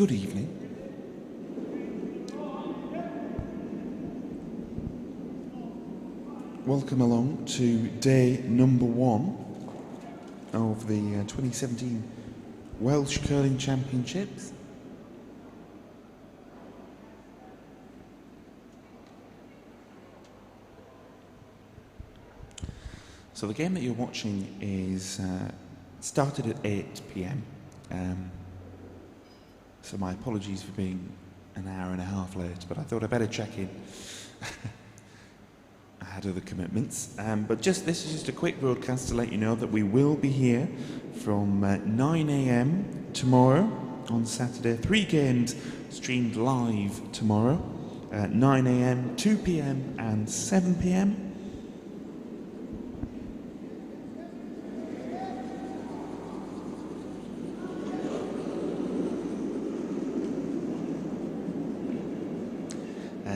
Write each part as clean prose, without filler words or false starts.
Good evening. Welcome along to day number 1 of the 2017 Welsh Curling Championships. So the game that you're watching is started at 8 p.m. So my apologies for being an hour and a half late, but I thought I'd better check in. I had other commitments. But this is just a quick broadcast to let you know that we will be here from 9 a.m. tomorrow on Saturday. 3 games streamed live tomorrow at 9 a.m., 2 p.m. and 7 p.m.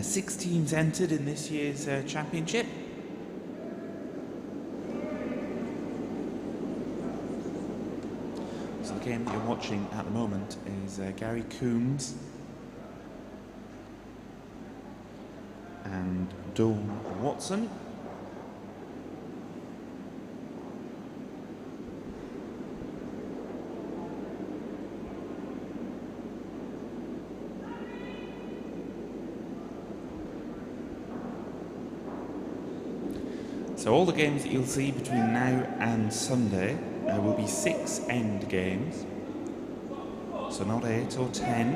6 teams entered in this year's championship. So the game that you're watching at the moment is Gary Coombs and Dawn Watson. So all the games that you'll see between now and Sunday will be 6 end games, so not 8 or 10.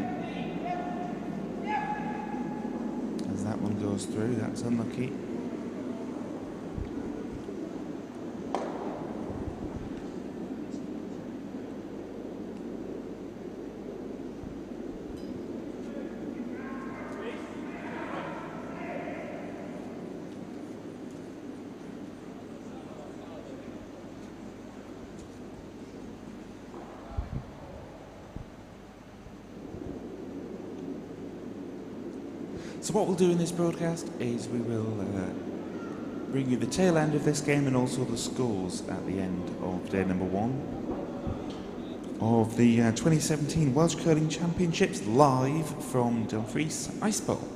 As that one goes through, that's unlucky. So what we'll do in this broadcast is we will bring you the tail end of this game and also the scores at the end of day number 1 of the 2017 Welsh Curling Championships live from Dumfries Ice Bowl.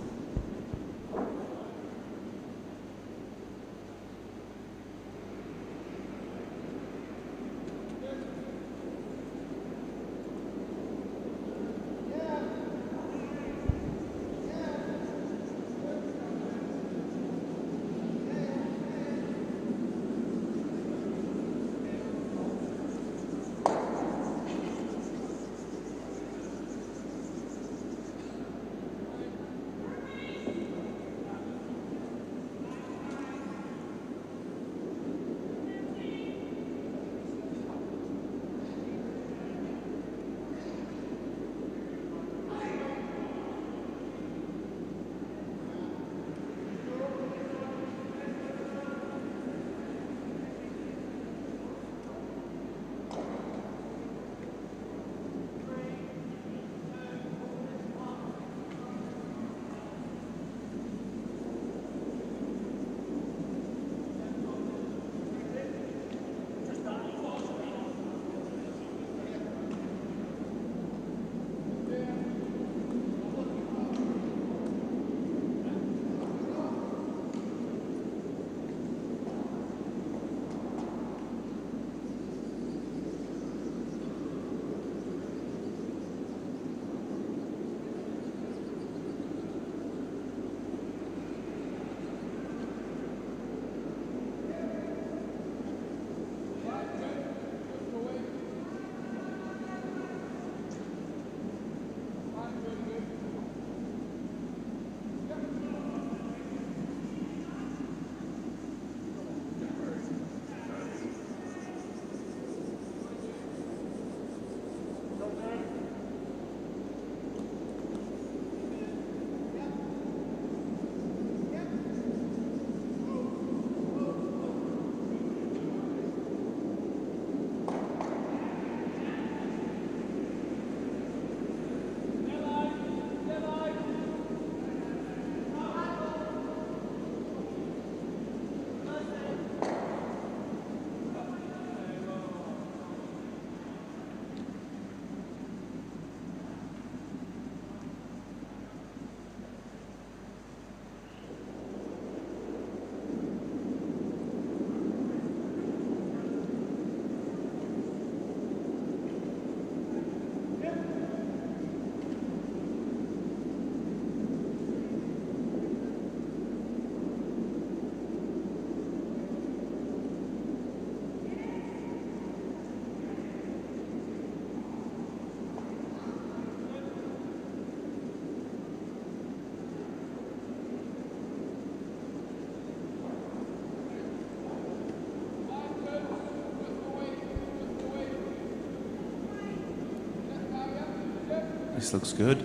This looks good.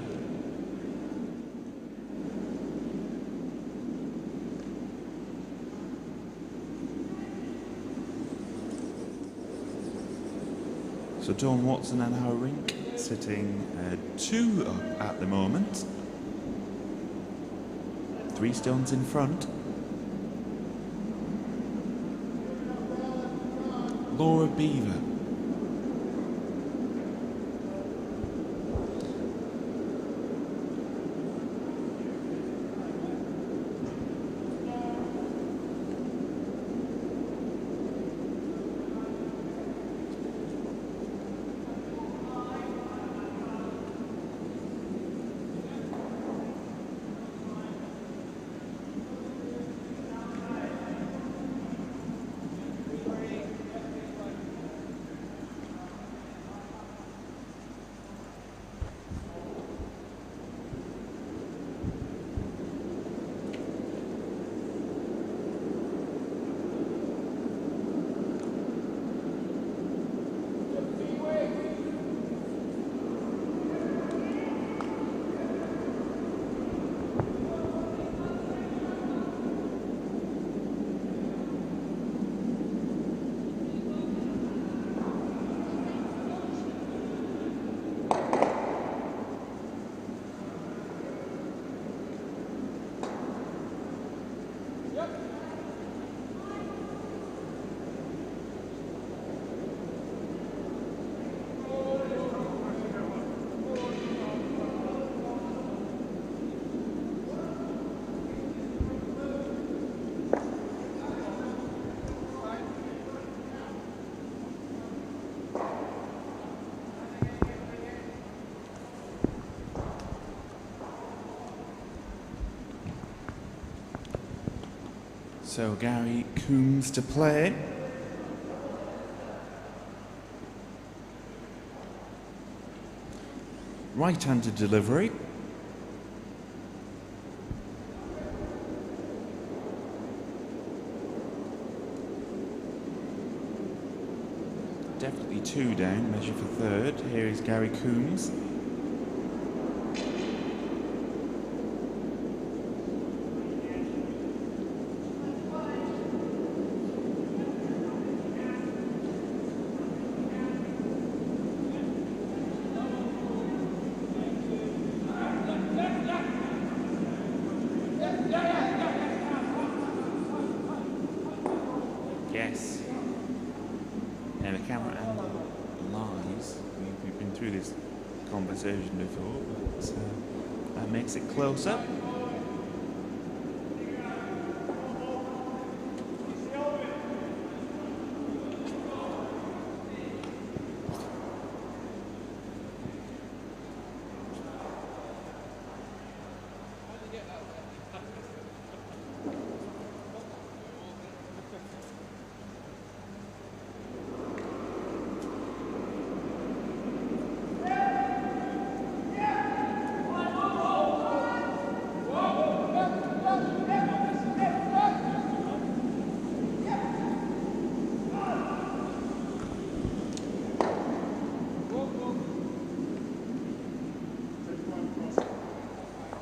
So Dawn Watson and her rink sitting 2 up at the moment. 3 stones in front. Laura Beaver. So Gary Coombs to play. Right-handed delivery. Definitely 2 down, measure for third. Here is Gary Coombs. Yes. Now the camera angle lies. We've been through this conversation before, but that makes it close up.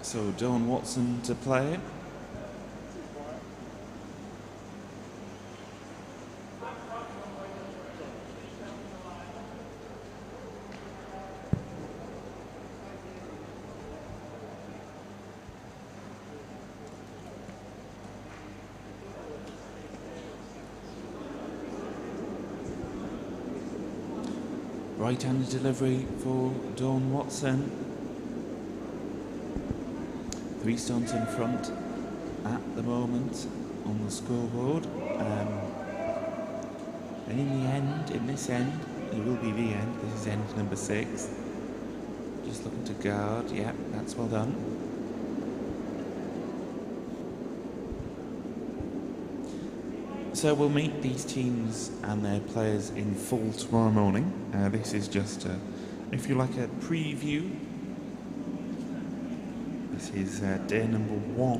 So Dawn Watson to play. Right-handed delivery for Dawn Watson. 3 stones in front at the moment on the scoreboard. And in the end, in this end, it will be the end. This is end number 6. Just looking to guard. Yeah, that's well done. So we'll meet these teams and their players in full tomorrow morning. This is just, if you like, a preview. This is day number 1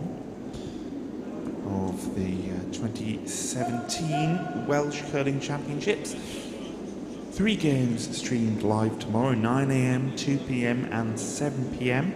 of the 2017 Welsh Curling Championships. 3 games streamed live tomorrow, 9 AM, 2 PM and 7 PM.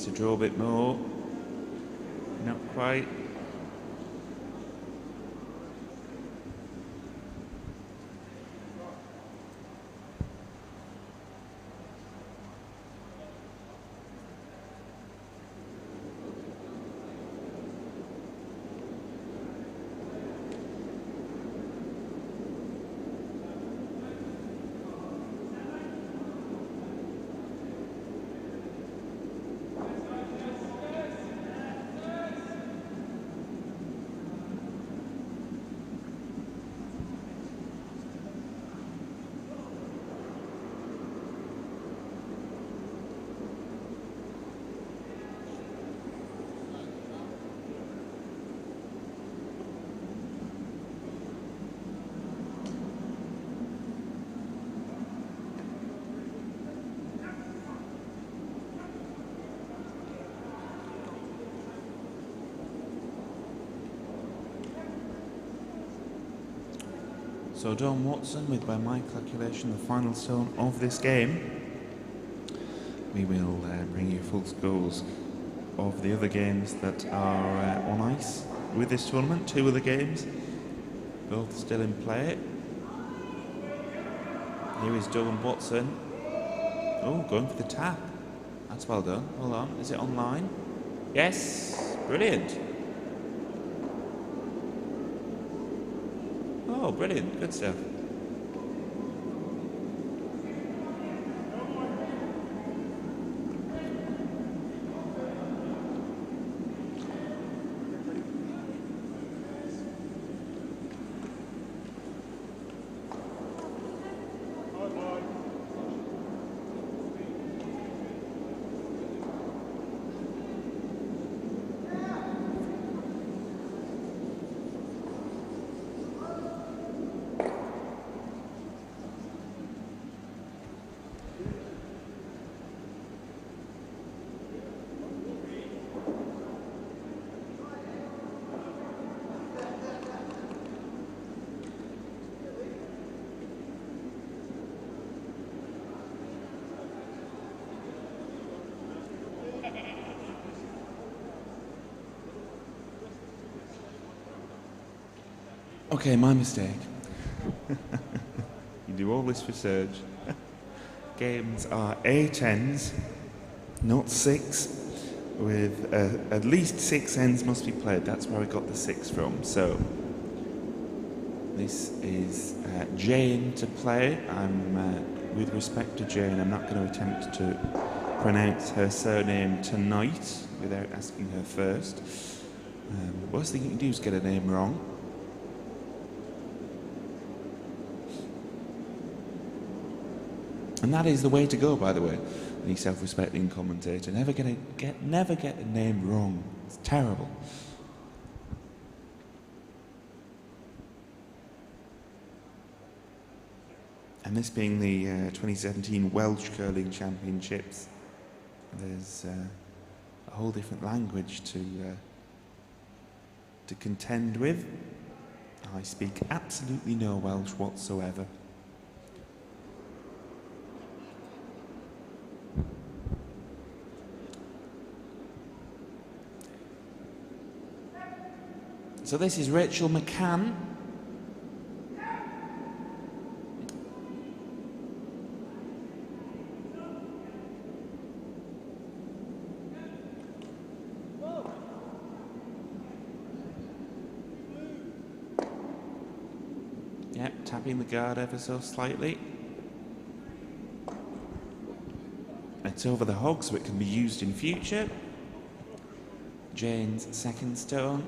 To draw a bit more, not quite. So Don Watson with, by my calculation, the final stone of this game. We will bring you full scores of the other games that are on ice with this tournament. 2 other games, both still in play. Here is Dawn Watson. Oh, going for the tap. That's well done. Hold on, is it online? Yes, brilliant. Oh, brilliant, good stuff. Okay, my mistake. You do all this research. Games are A10s, not 6, with at least 6 ends must be played. That's where I got the 6 from. So this is Jane to play. With respect to Jane, I'm not going to attempt to pronounce her surname tonight without asking her first. Worst thing you can do is get a name wrong. And that is the way to go, by the way. Any self-respecting commentator, never get a name wrong. It's terrible. And this being the 2017 Welsh Curling Championships, there's a whole different language to contend with. I speak absolutely no Welsh whatsoever. So this is Rachel McCann. Yep, tapping the guard ever so slightly. It's over the hog, so it can be used in future. Jane's second stone.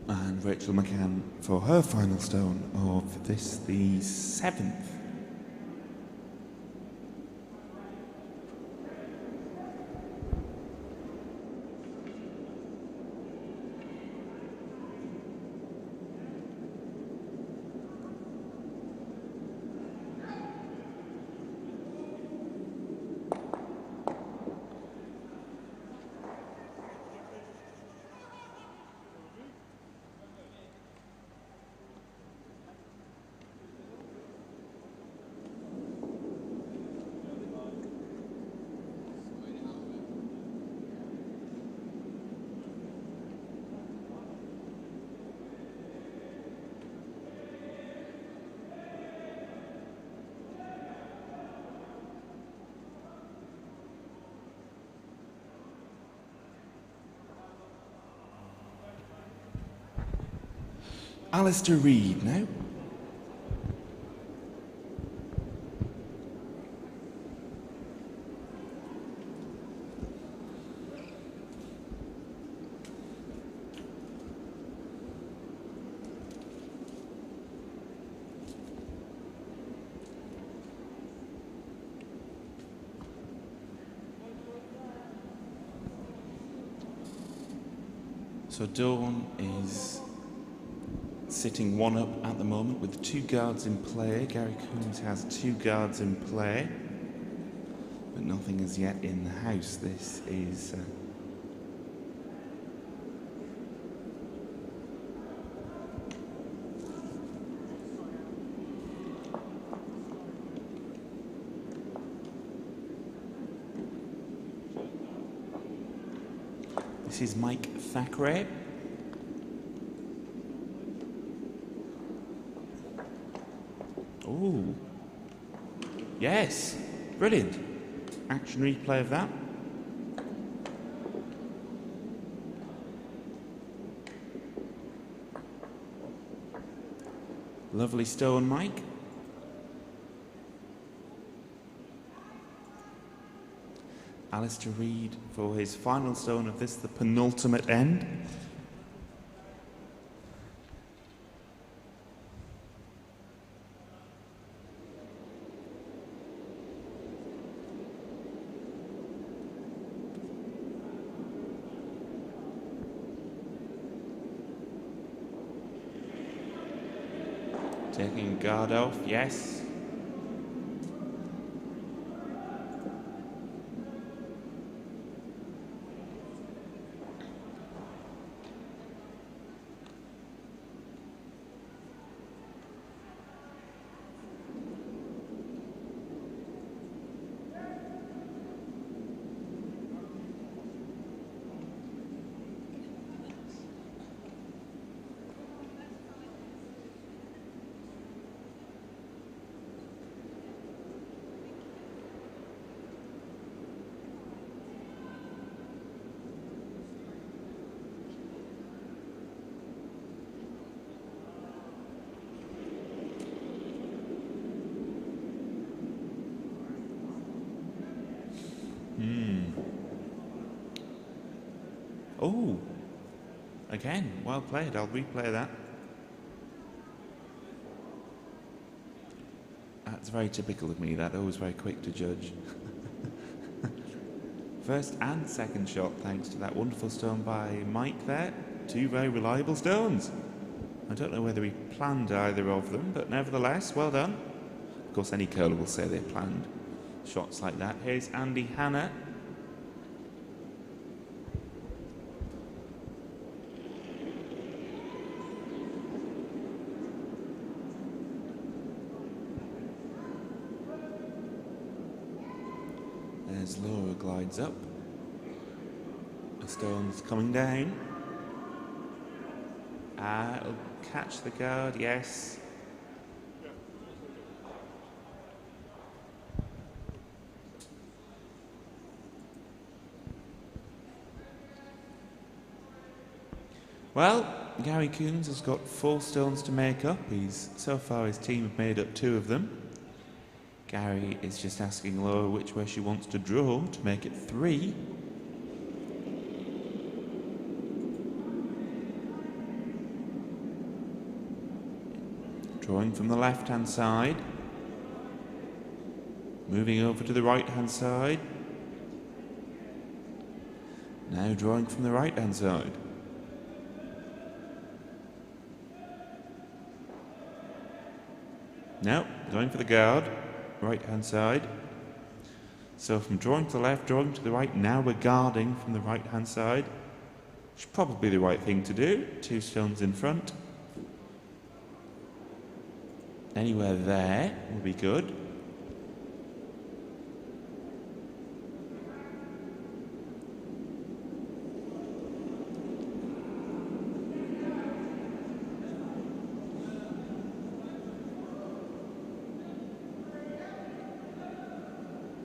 And Rachel McCann for her final stone of this, the 7th. Alistair Reid now. So Dawn is sitting one up at the moment with 2 guards in play. Gary Coombs has 2 guards in play, but nothing is yet in the house. This is this is Mike Thackeray. Oh, yes, brilliant. Action replay of that. Lovely stone, Mike. Alistair Reid for his final stone of this, the penultimate end. Taking guard off, yes. Oh, again, well played. I'll replay that. That's very typical of me, that. Always very quick to judge. First and second shot, thanks to that wonderful stone by Mike there. 2 very reliable stones. I don't know whether he planned either of them, but nevertheless, well done. Of course, any curler will say they planned shots like that. Here's Andy Hanna. As Laura glides up, the stone's coming down. It'll catch the guard, yes. Well, Gary Coons has got 4 stones to make up. So far his team have made up 2 of them. Gary is just asking Laura which way she wants to draw to make it 3. Drawing from the left-hand side. Moving over to the right-hand side. Now drawing from the right-hand side. Now, going for the guard. Right-hand side. So from drawing to the left, drawing to the right, now we're guarding from the right-hand side. Which is probably the right thing to do. 2 stones in front. Anywhere there will be good.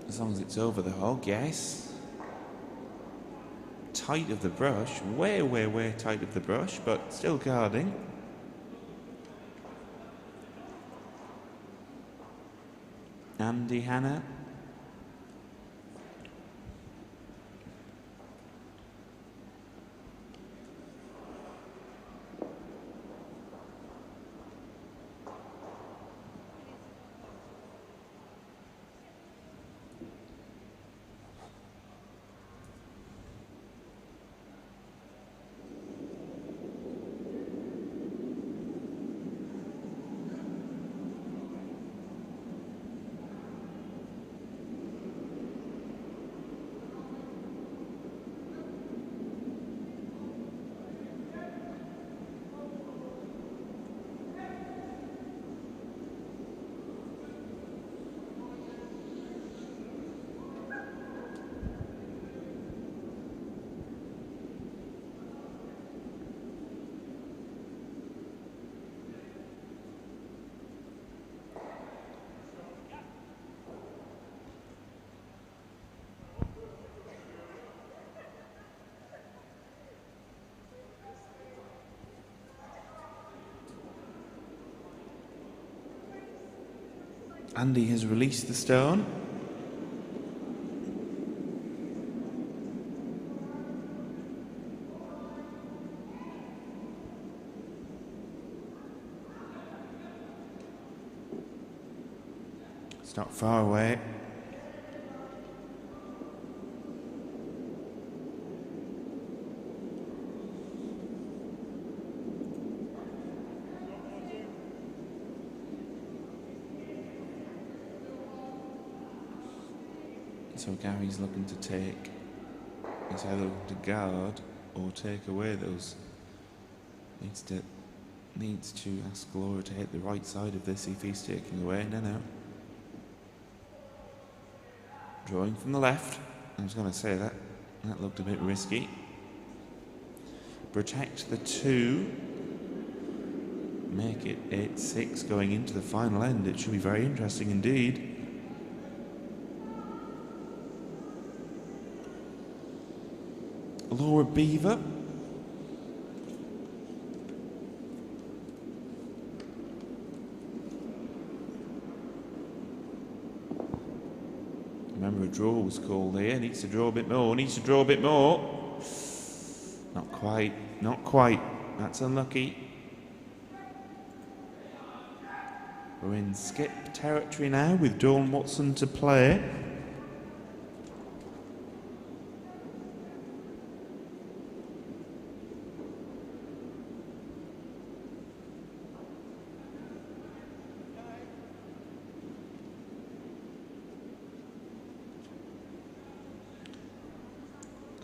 As long as it's over the hog, yes. Tight of the brush, way, way, way tight of the brush, but still guarding. Andy Hanna. Andy has released the stone. It's not far away. So Gary's looking to take, he's either looking to guard or take away those. Needs to ask Laura to hit the right side of this if he's taking away. No. Drawing from the left. I was going to say that. That looked a bit risky. Protect the 2. Make it 8-6 going into the final end. It should be very interesting indeed. Laura Beaver. Remember, a draw was called here. Needs to draw a bit more. Needs to draw a bit more. Not quite. Not quite. That's unlucky. We're in skip territory now with Dawn Watson to play.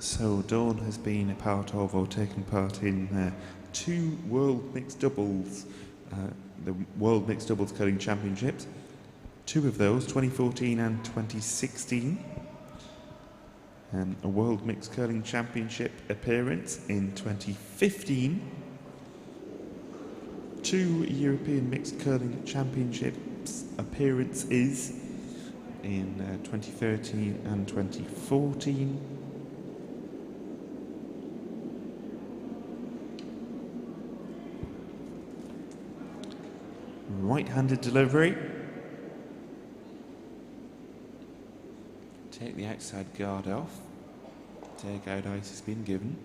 So Dawn has been a part of or taken part in 2 World Mixed Doubles, the World Mixed Doubles Curling Championships. 2 of those, 2014 and 2016. A World Mixed Curling Championship appearance in 2015. 2 European Mixed Curling Championships appearances in 2013 and 2014. Right-handed delivery. Take the outside guard off. Take out ice has been given.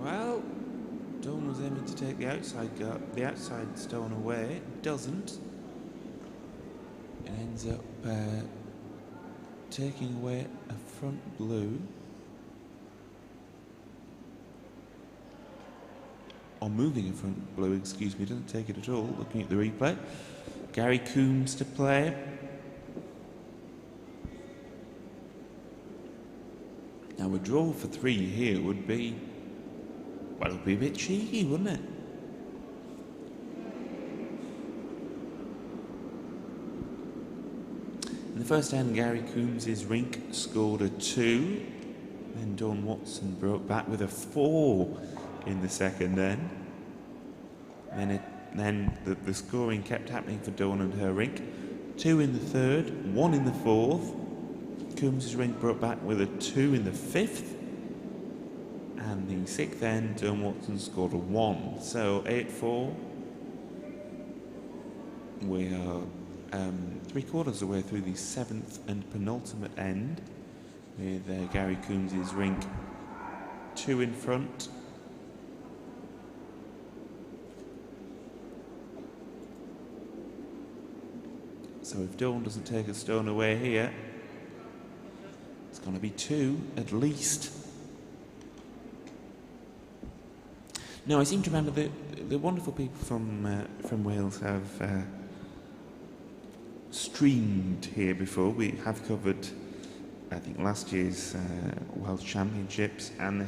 Well, Dawn was aiming to take the outside stone away. It doesn't. It ends up taking away a front blue. Or moving a front blue, excuse me, doesn't take it at all, looking at the replay. Gary Coombs to play. Now a draw for 3 here would be, well, it would be a bit cheeky, wouldn't it? In the first end, Gary Coombs' rink scored a 2. Then Dawn Watson broke back with a 4 in the second end. Then the scoring kept happening for Dawn and her rink. 2 in the third, 1 in the fourth. Coombs' rink broke back with a 2 in the fifth. And the sixth end, Dawn Watson scored a 1. So 8-4. We are 3/4 of the way through the 7th and penultimate end, with Gary Coombs' rink 2 in front. So if Dawn doesn't take a stone away here, it's going to be 2 at least. No, I seem to remember the wonderful people from Wales have streamed here before. We have covered, I think, last year's Welsh Championships, and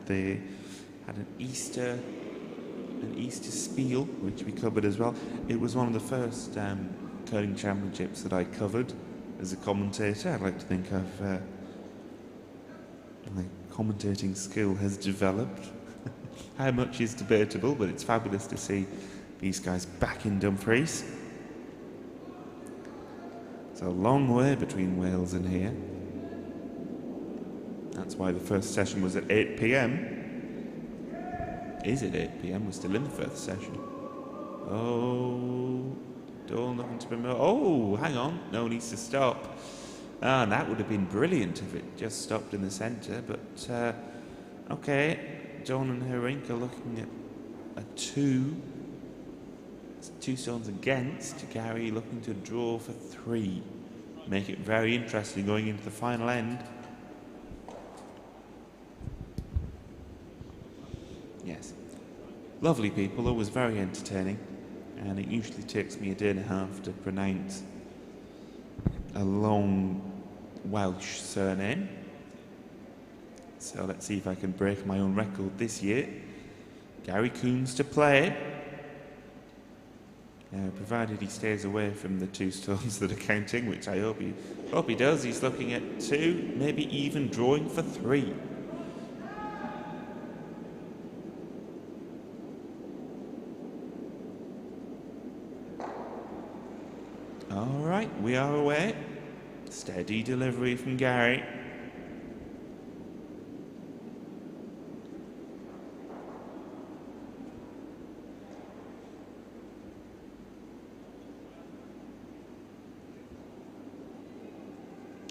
they had an Easter spiel, which we covered as well. It was one of the first curling championships that I covered as a commentator. I'd like to think my commentating skill has developed. How much is debatable, but it's fabulous to see these guys back in Dumfries. It's a long way between Wales and here. That's why the first session was at 8 p.m. Is it 8 p.m? We're still in the first session. Oh, Dawn looking to promote. Oh, hang on. No, needs to stop. Ah, that would have been brilliant if it just stopped in the centre, but okay. Dawn and her rink are looking at a 2. It's 2 stones against. Gary looking to draw for 3. Make it very interesting going into the final end. Yes. Lovely people, always very entertaining. And it usually takes me a day and a half to pronounce a long Welsh surname. So let's see if I can break my own record this year. Gary Coombs to play. Provided he stays away from the 2 stones that are counting, which I hope he does. He's looking at 2, maybe even drawing for 3. All right, we are away. Steady delivery from Gary.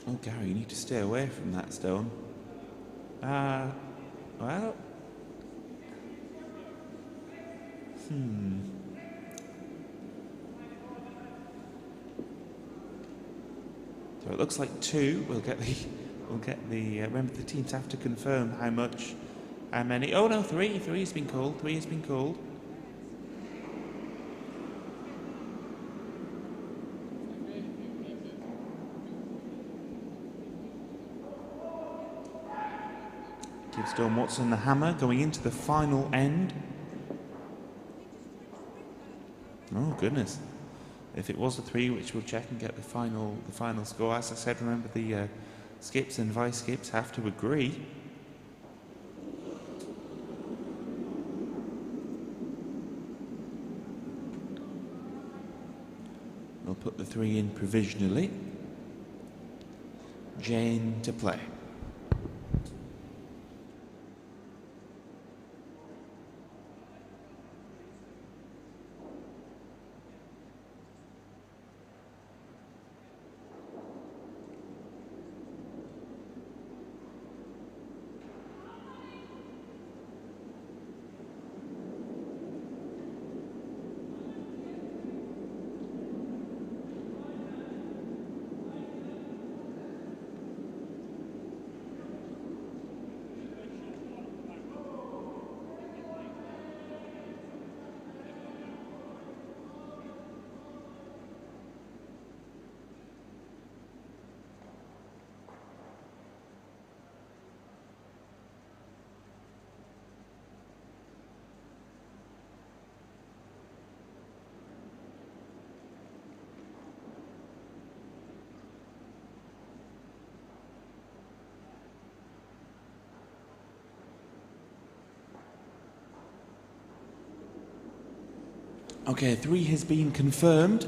Oh, Gary, you need to stay away from that stone. Well. So it looks like 2. We'll get the. Remember, the teams have to confirm how many. Oh no, 3. 3 has been called. 3 has been called. Gives Dawn Watson the hammer going into the final end. Oh goodness! If it was a 3, which we'll check and get the final score. As I said, remember the skips and vice skips have to agree. We'll put the 3 in provisionally. Jane to play. Okay, 3 has been confirmed.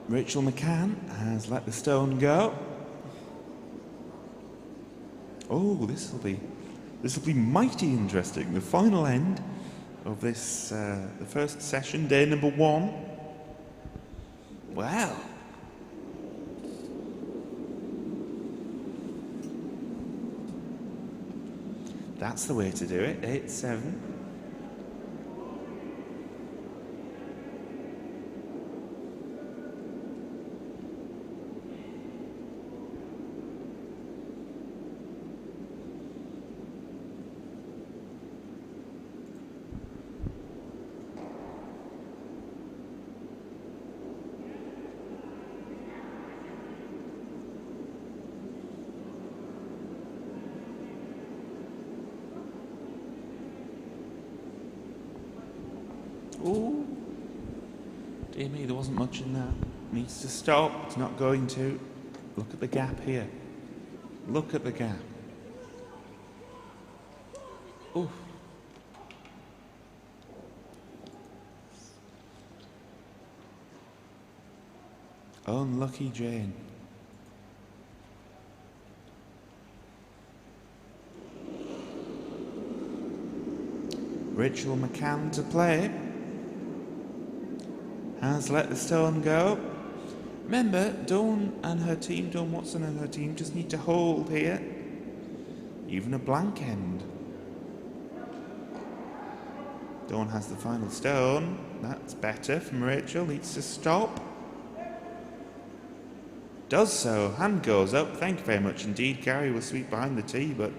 Rachel McCann has let the stone go. Oh, this will be mighty interesting. The final end of this, the first session, day number 1. Wow. That's the way to do it. 8-7. Oh, dear me, there wasn't much in that. Needs to stop. It's not going to. Look at the gap here. Look at the gap. Oh. Unlucky Jane. Rachel McCann to play. Has let the stone go. Remember, Dawn Watson and her team just need to hold here. Even a blank end. Dawn has the final stone. That's better from Rachel. Needs to stop. Does so. Hand goes up. Thank you very much indeed. Gary will sweep behind the tee, but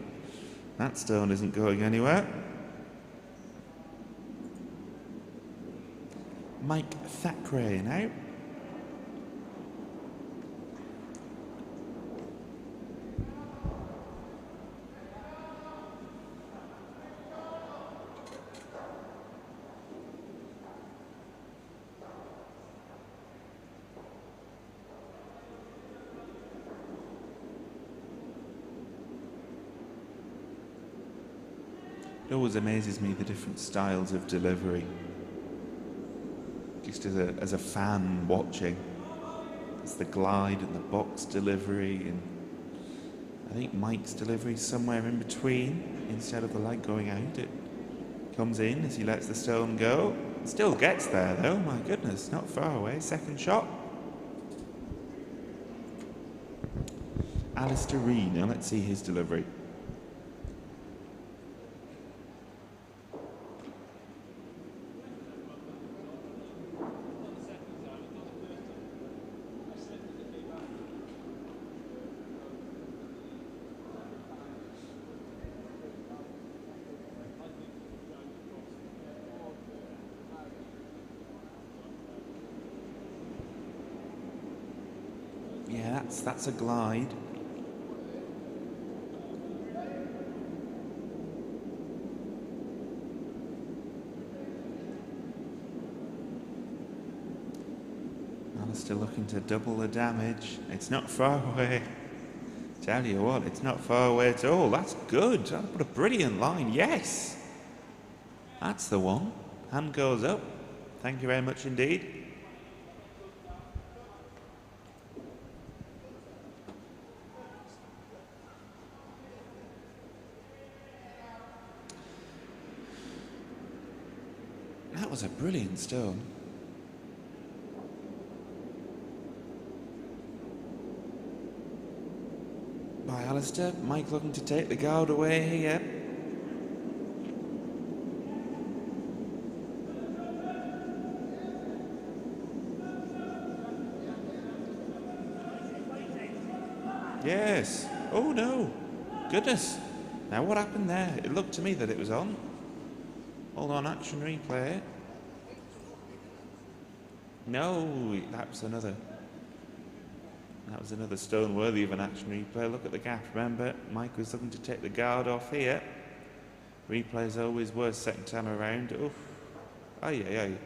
that stone isn't going anywhere. Mike Thackeray now. It always amazes me the different styles of delivery. Just as a fan watching, it's the glide and the box delivery, and I think Mike's delivery is somewhere in between. Instead of the light going out, it comes in as he lets the stone go. Still gets there though, my goodness, not far away. Second shot. Alistair Reed, now let's see his delivery. Yeah, that's a glide. Alistair looking to double the damage. It's not far away. Tell you what, it's not far away at all. That's good. That put a brilliant line. Yes! That's the one. Hand goes up. Thank you very much indeed. That was a brilliant stone. By Alistair. Mike looking to take the guard away here. Yes. Oh no. Goodness. Now what happened there? It looked to me that it was on. Hold on, action replay. No, that was another stone worthy of an action replay. Look at the gap. Remember, Mike was looking to take the guard off here. Replay's always worse second time around. Oof. Aye, aye, aye.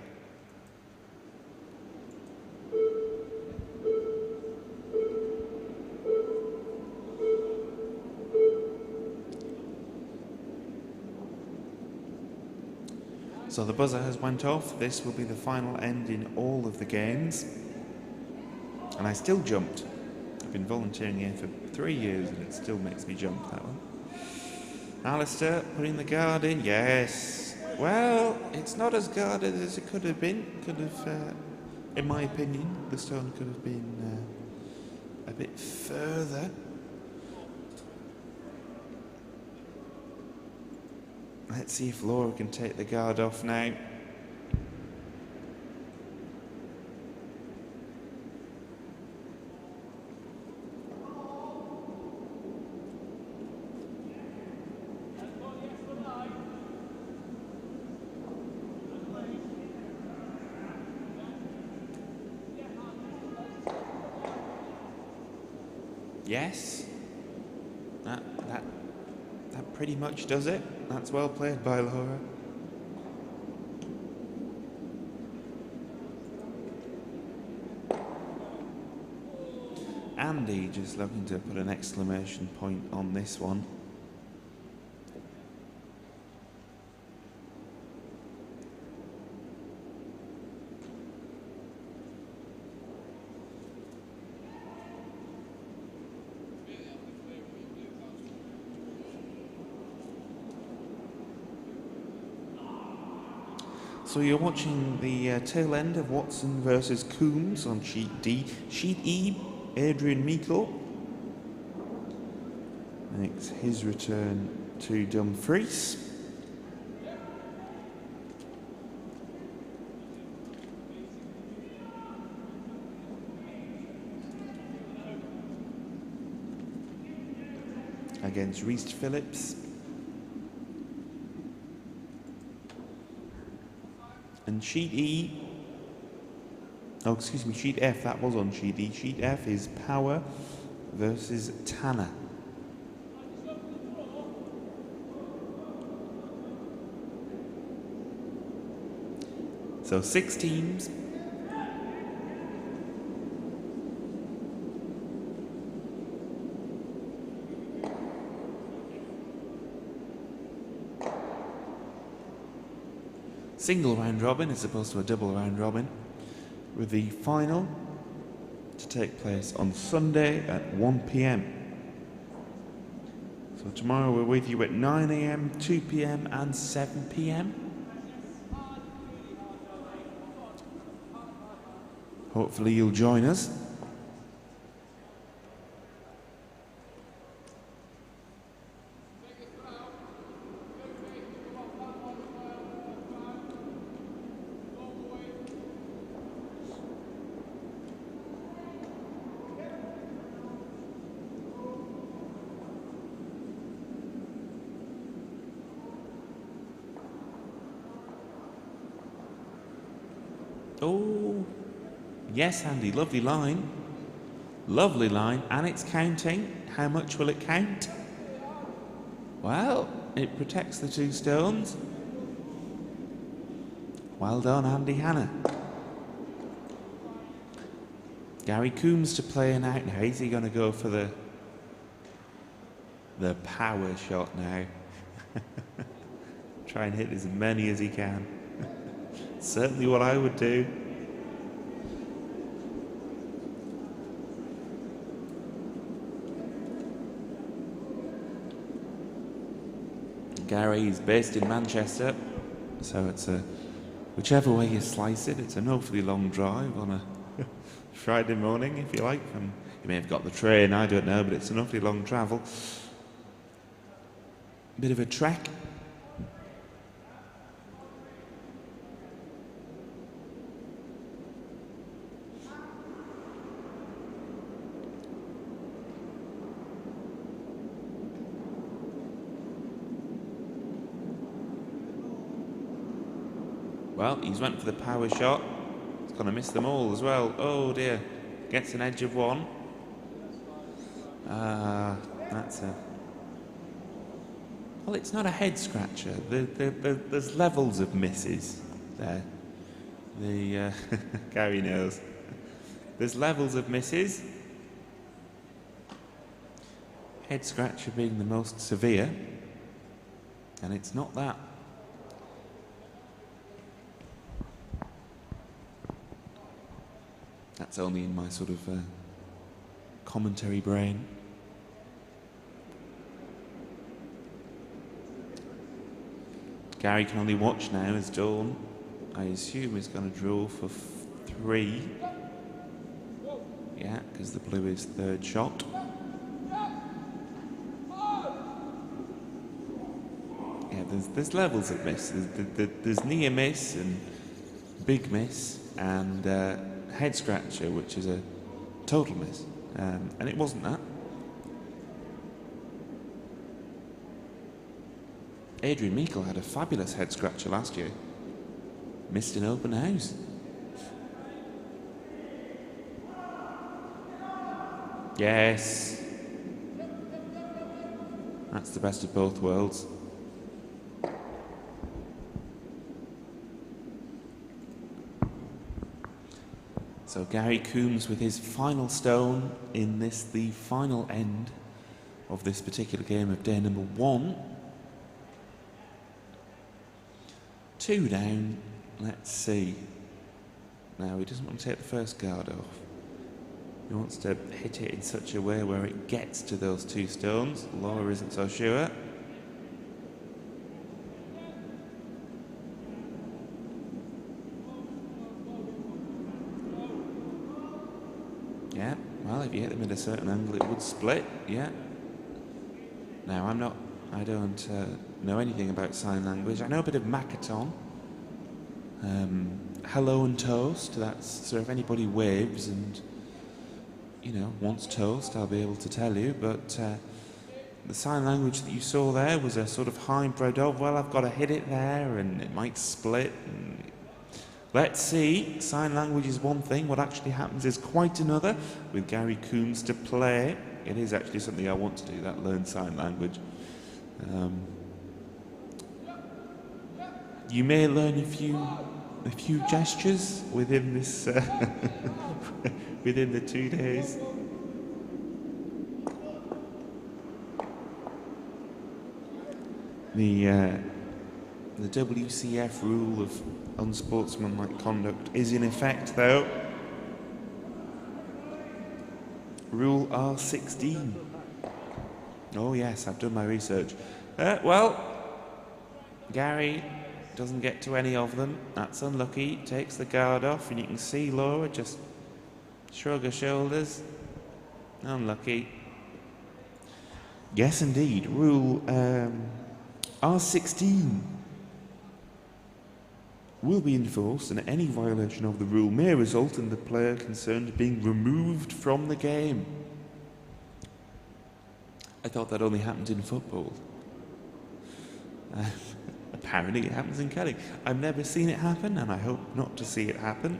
So the buzzer has went off. This will be the final end in all of the games. And I still jumped. I've been volunteering here for 3 years and it still makes me jump, that one. Alistair putting the guard in. Yes. Well, it's not as guarded as it could have been. Could have, in my opinion, the stone could have been a bit further. Let's see if Laura can take the guard off now. Yes. That pretty much does it. That's well played by Laura. Andy just looking to put an exclamation point on this one. So you're watching the tail end of Watson versus Coombs on Sheet D. Sheet E, Adrian Meikle makes his return to Dumfries. Against Reece Phillips. And Sheet E, oh excuse me, Sheet F, that was on Sheet E. Sheet F is Power versus Tanner. So 6 teams. Single round robin as opposed to a double round robin, with the final to take place on Sunday at 1 p.m. So tomorrow we're with you at 9 a.m, 2 p.m. and 7 p.m. Hopefully you'll join us. Oh, yes, Andy, lovely line. Lovely line, and it's counting. How much will it count? Well, it protects the 2 stones. Well done, Andy Hanna. Gary Coombs to play now. Now, is he going to go for the power shot now? Try and hit as many as he can. Certainly what I would do. Gary is based in Manchester, so it's whichever way you slice it, it's an awfully long drive on a Friday morning, if you like. You may have got the train, I don't know, but it's an awfully long travel. Bit of a trek. Well, he's went for the power shot. He's going to miss them all as well. Oh dear. Gets an edge of one. That's a... Well, it's not a head scratcher. There's levels of misses there. Gary knows. There's levels of misses. Head scratcher being the most severe. And it's not that. That's only in my sort of commentary brain. Gary can only watch now as Dawn, I assume, is going to draw for 3. Yeah, because the blue is 3rd shot. Yeah, there's levels of miss. There's near miss and big miss and head scratcher, which is a total miss, and it wasn't that. Adrian Meikle had a fabulous head scratcher last year. Missed an open house. Yes. That's the best of both worlds. So Gary Coombs with his final stone in this, the final end of this particular game of day number 1. 2 down. Let's see. Now he doesn't want to take the first guard off. He wants to hit it in such a way where it gets to those 2 stones. Laura isn't so sure. Yeah, well, if you hit them at a certain angle, it would split, yeah. Now, I don't know anything about sign language. I know a bit of Makaton. Hello and toast, that's, so if anybody waves and, wants toast, I'll be able to tell you, but the sign language that you saw there was a sort of hybrid of, well, I've got to hit it there, and it might split, and let's see. Sign language is one thing. What actually happens is quite another. With Gary Coombs to play, it is actually something I want to do, that learn sign language. You may learn a few gestures within this within the 2 days. The WCF rule of unsportsmanlike conduct is in effect, though. Rule R16. Oh yes, I've done my research. Well, Gary doesn't get to any of them. That's unlucky. Takes the guard off, and you can see Laura just shrug her shoulders. Unlucky. Yes, indeed. Rule R16 will be enforced, and any violation of the rule may result in the player concerned being removed from the game. I thought that only happened in football. Apparently it happens in curling. I've never seen it happen, and I hope not to see it happen.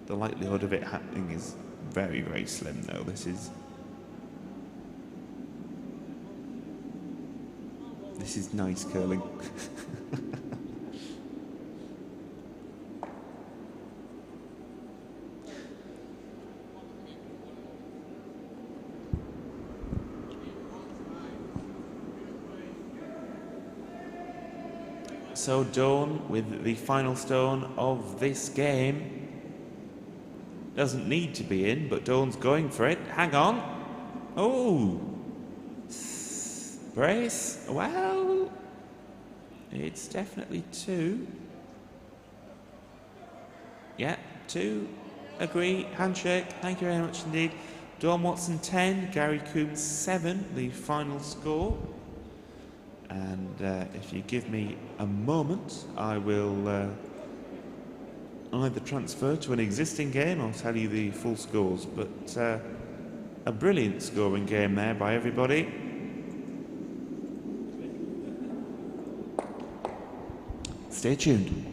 The likelihood of it happening is very, very slim though. This is nice curling. So Dawn with the final stone of this game. Doesn't need to be in, but Dawn's going for it. Hang on. Oh. Brace. Well, it's definitely 2. Yeah, 2. Agree. Handshake. Thank you very much indeed. Dawn Watson 10, Gary Coombs 7, the final score. And if you give me a moment, I will either transfer to an existing game or tell you the full scores. But a brilliant scoring game there by everybody. Stay tuned.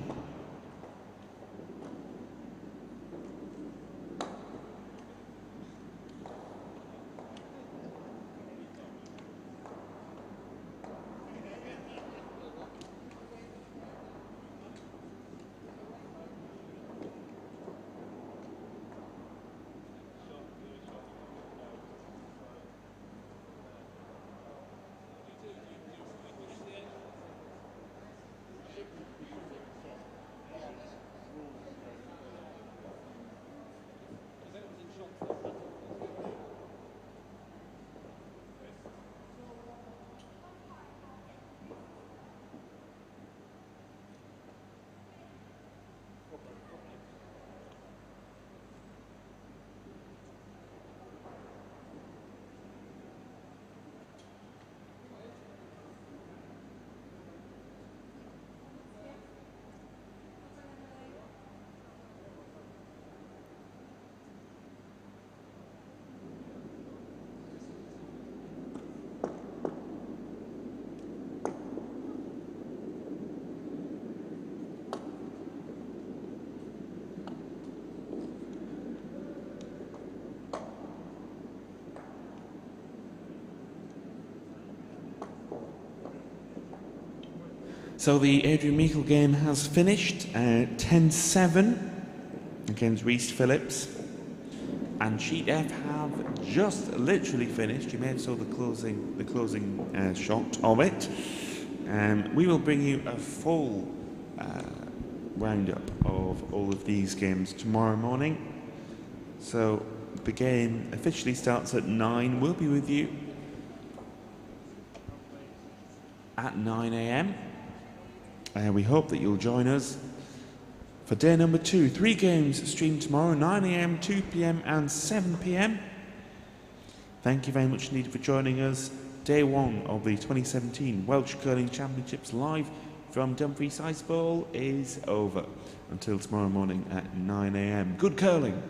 So the Adrian Meikle game has finished 10-7 against Reese Phillips, and Sheet F have just literally finished. You may have saw the closing shot of it. We will bring you a full roundup of all of these games tomorrow morning. So the game officially starts at 9. We'll be with you at 9 a.m. We hope that you'll join us for day number 2. 3 games streamed tomorrow, 9 a.m, 2 p.m, and 7 p.m. Thank you very much indeed for joining us. Day 1 of the 2017 Welsh Curling Championships live from Dumfries Ice Bowl is over. Until tomorrow morning at 9 a.m. Good curling!